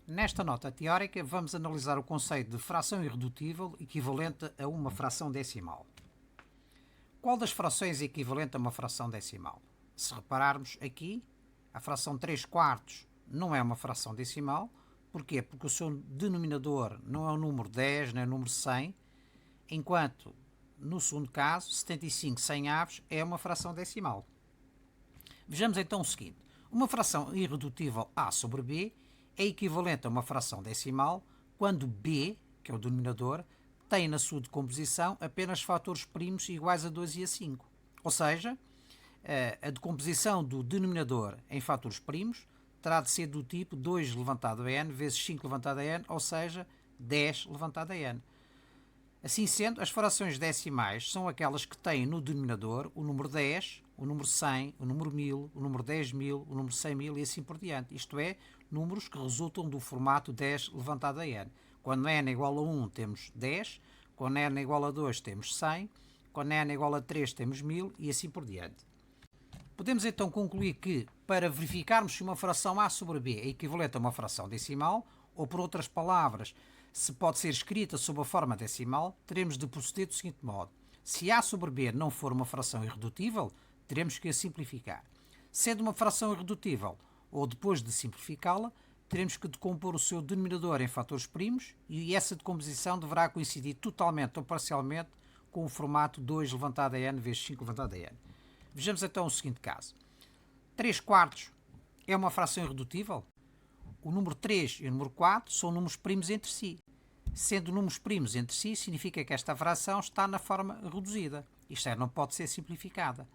Nesta nota teórica, vamos analisar o conceito de fração irredutível equivalente a uma fração decimal. Qual das frações é equivalente a uma fração decimal? Se repararmos aqui, a fração 3 quartos não é uma fração decimal. Porquê? Porque o seu denominador não é o número 10 nem o número 100, enquanto no segundo caso, 75 100avos é uma fração decimal. Vejamos então o seguinte: uma fração irredutível a sobre b é equivalente a uma fração decimal quando b, que é o denominador, tem na sua decomposição apenas fatores primos iguais a 2 e a 5. Ou seja, a decomposição do denominador em fatores primos terá de ser do tipo 2 levantado a n vezes 5 levantado a n, ou seja, 10 levantado a n. Assim sendo, as frações decimais são aquelas que têm no denominador o número 10, o número 100, o número 1000, o número 10.000, o número 100.000 e assim por diante. Isto é, números que resultam do formato 10 levantado a n. Quando n é igual a 1 temos 10, quando n é igual a 2 temos 100, quando n é igual a 3 temos 1000 e assim por diante. Podemos então concluir que, para verificarmos se uma fração a sobre b é equivalente a uma fração decimal, ou por outras palavras, se pode ser escrita sob a forma decimal, teremos de proceder do seguinte modo: se a sobre b não for uma fração irredutível, teremos que a simplificar. Sendo uma fração irredutível, ou depois de simplificá-la, teremos que decompor o seu denominador em fatores primos e essa decomposição deverá coincidir totalmente ou parcialmente com o formato 2 levantado a n vezes 5 levantado a n. Vejamos então o seguinte caso. 3 quartos é uma fração irredutível? O número 3 e o número 4 são números primos entre si. Sendo números primos entre si, significa que esta fração está na forma reduzida. Isto é, não pode ser simplificada.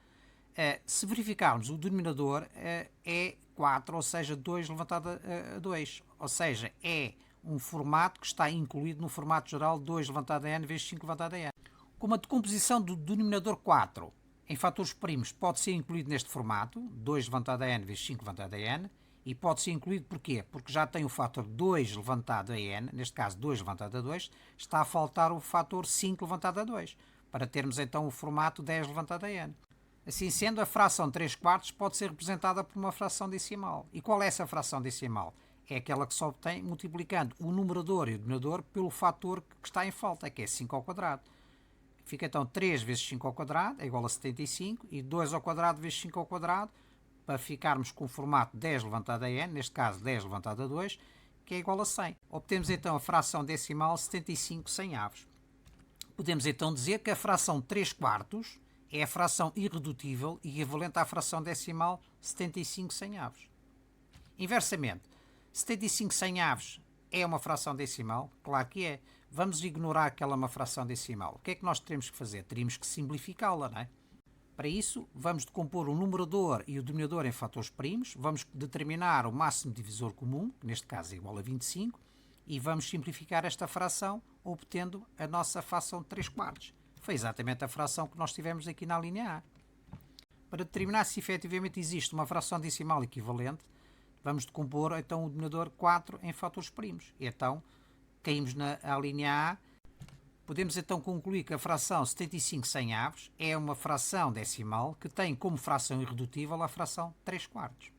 Se verificarmos, o denominador é 4, ou seja, 2 levantado a 2. Ou seja, é um formato que está incluído no formato geral 2 levantado a n vezes 5 levantado a n. Como a decomposição do denominador 4 em fatores primos pode ser incluído neste formato, 2 levantado a n vezes 5 levantado a n, e pode ser incluído porquê? Porque já tem o fator 2 levantado a n, neste caso 2 levantado a 2, está a faltar o fator 5 levantado a 2, para termos então o formato 10 levantado a n. Assim sendo, a fração 3 quartos pode ser representada por uma fração decimal. E qual é essa fração decimal? É aquela que se obtém multiplicando o numerador e o denominador pelo fator que está em falta, que é 5 ao quadrado. Fica então 3 vezes 5 ao quadrado é igual a 75 e 2 ao quadrado vezes 5 ao quadrado, para ficarmos com o formato 10 levantado a n, neste caso 10 levantado a 2, que é igual a 100. Obtemos então a fração decimal 75 100avos. Podemos então dizer que a fração 3 quartos é a fração irredutível equivalente à fração decimal 75 100avos. Inversamente, 75 100avos é uma fração decimal? Claro que é. Vamos ignorar que ela é uma fração decimal. O que é que nós teremos que fazer? Teríamos que simplificá-la, não é? Para isso, vamos decompor o numerador e o denominador em fatores primos, vamos determinar o máximo divisor comum, que neste caso é igual a 25, e vamos simplificar esta fração, obtendo a nossa fração 3 quartos. Foi exatamente a fração que nós tivemos aqui na linha A. Para determinar se efetivamente existe uma fração decimal equivalente, vamos decompor então o denominador 4 em fatores primos. E então, caímos na linha A. Podemos então concluir que a fração 75 100avos é uma fração decimal que tem como fração irredutível a fração 3 quartos.